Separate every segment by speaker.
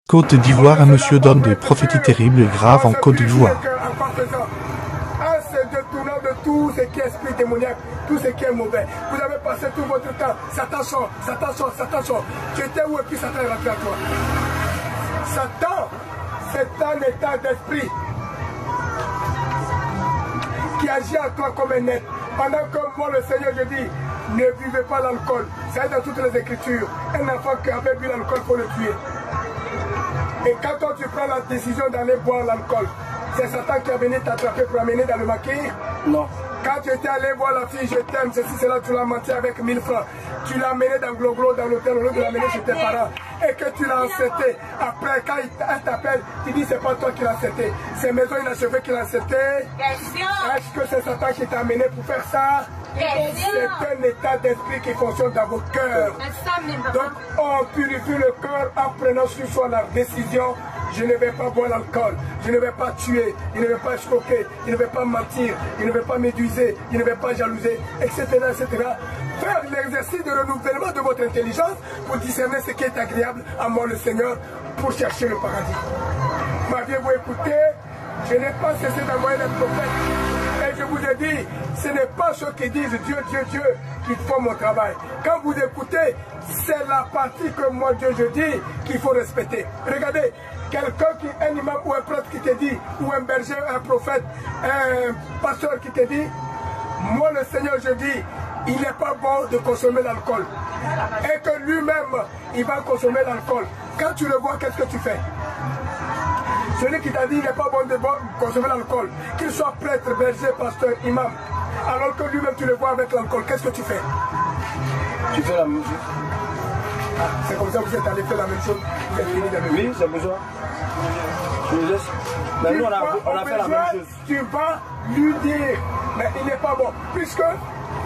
Speaker 1: Côte d'Ivoire, un monsieur donne des prophéties terribles et graves en Côte d'Ivoire.
Speaker 2: En se détournant de tout ce qui est esprit démoniaque, tout ce qui est mauvais. Vous avez passé tout votre temps. Satan sort, Satan sort, Satan sort. Tu étais où et puis Satan est rentré à toi. Satan, c'est un état d'esprit qui agit en toi comme un être. Pendant que moi, le Seigneur, je dis, ne buvez pas l'alcool. Ça est dans toutes les Écritures. Un enfant qui avait bu l'alcool, il faut le tuer. Et quand toi, tu prends la décision d'aller boire l'alcool, c'est Satan qui a venu t'attraper pour amener dans le maquis? Non. Quand tu étais allé voir la fille, je t'aime, ceci, cela, tu l'as menti avec 1000 francs. Tu l'as amené dans Gloglo, dans l'hôtel, au lieu de l'amener chez tes parents. Et que tu l'as accepté. Après, quand elle t'appelle, tu dis c'est pas toi qui l'as accepté. C'est Maison Inachevée qui l'a accepté. Est-ce que c'est Satan qui t'a amené pour faire ça? C'est un état d'esprit qui fonctionne dans vos cœurs. Donc, on purifie le cœur en prenant sur soi la décision. Je ne vais pas boire l'alcool, je ne vais pas tuer, je ne vais pas escroquer, je ne vais pas mentir, je ne vais pas méduser, je ne vais pas jalouser, etc., etc. Faire l'exercice de renouvellement de votre intelligence pour discerner ce qui est agréable à moi le Seigneur pour chercher le paradis. M'aviez-vous écouté? Je n'ai pas cessé d'envoyer les prophètes. Et je vous ai dit, ce n'est pas ceux qui disent Dieu, Dieu, Dieu qui font mon travail. Quand vous écoutez, c'est la partie que moi, Dieu, je dis qu'il faut respecter. Regardez, quelqu'un qui est un imam ou un prêtre qui te dit, ou un berger, un prophète, un pasteur qui te dit, moi le Seigneur, je dis, il n'est pas bon de consommer l'alcool. Et que lui-même, il va consommer l'alcool. Quand tu le vois, qu'est-ce que tu fais? Celui qui t'a dit il n'est pas bon de consommer l'alcool, qu'il soit prêtre, berger, pasteur, imam, alors que lui-même tu le vois avec l'alcool, qu'est-ce que tu fais?
Speaker 3: Tu fais la même chose.
Speaker 2: C'est comme ça que vous êtes allé faire la même chose, vous êtes fini de même.
Speaker 3: Oui, c'est besoin. Je le laisse. Mais nous, on a fait la même chose.
Speaker 2: Tu vas lui dire, mais il n'est pas bon. Puisque,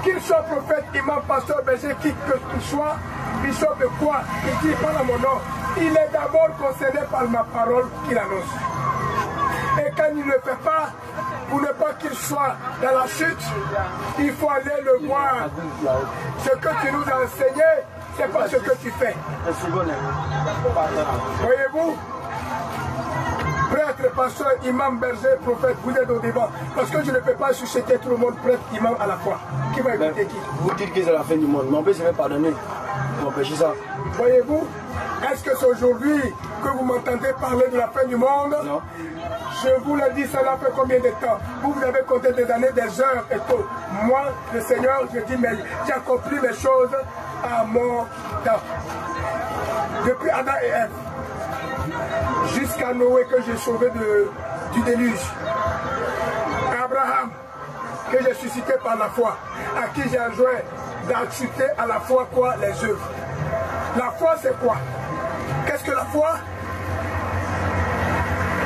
Speaker 2: qu'il soit prophète, imam, pasteur, berger, qui que qu'il soit, bishop de quoi, il dit pas dans mon nom, il est d'abord concerné par ma parole qu'il annonce. Et quand il ne le fait pas, pour ne pas qu'il soit dans la chute, il faut aller le voir. Ce que tu nous as enseigné, c'est pas ce que tu fais. Voyez-vous? Prêtre, pasteur, imam, berger, prophète, vous êtes au devant. Parce que je ne peux pas susciter tout le monde prêtre, imam à la fois. Qui va écouter qui?
Speaker 3: Vous dites que c'est la fin du monde. Mon père, je vais pardonner. M'empêcher ça.
Speaker 2: Voyez-vous? Est-ce que c'est aujourd'hui que vous m'entendez parler de la fin du monde? Non. Je vous l'ai dit, cela fait combien de temps? Vous avez compté des années, des heures et tout. Moi, le Seigneur, je dis, mais j'ai accompli les choses à mon temps. Depuis Adam et Ève, jusqu'à Noé que j'ai sauvé du déluge. Abraham, que j'ai suscité par la foi, à qui j'ai enjoint d'ajouter à la foi quoi? Les œuvres. La foi, c'est quoi? Qu'est-ce que la foi?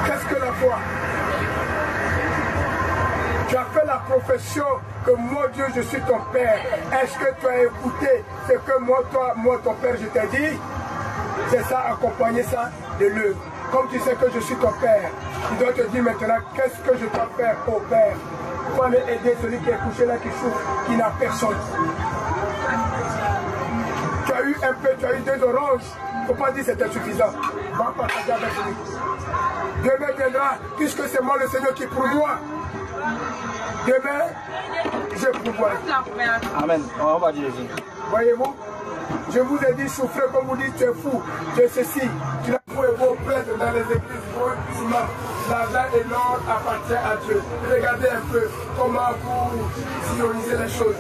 Speaker 2: Qu'est-ce que la foi? Tu as fait la profession que moi, Dieu, je suis ton Père. Est-ce que tu as écouté ce que moi, ton Père, je t'ai dit? C'est ça, accompagner ça de l'œuvre. Comme tu sais que je suis ton Père, il doit te dire maintenant, qu'est-ce que je dois faire au Père? Il faut aller aider celui qui est couché là, qui souffre, qui n'a personne. Tu as eu un peu, tu as eu 2 oranges. Il ne faut pas dire que c'était suffisant. Va partager avec lui. Demain viendra, puisque c'est moi le Seigneur qui pourvoit. Demain, je pourvois.
Speaker 3: Amen. On va dire Jésus.
Speaker 2: Voyez-vous? Je vous ai dit, souffrez comme vous dites, tu es fou, tu es ceci. Tu n'as pas beau prêtre dans les églises, l'argent et l'or appartient à Dieu. Regardez un peu comment vous sionisez les choses.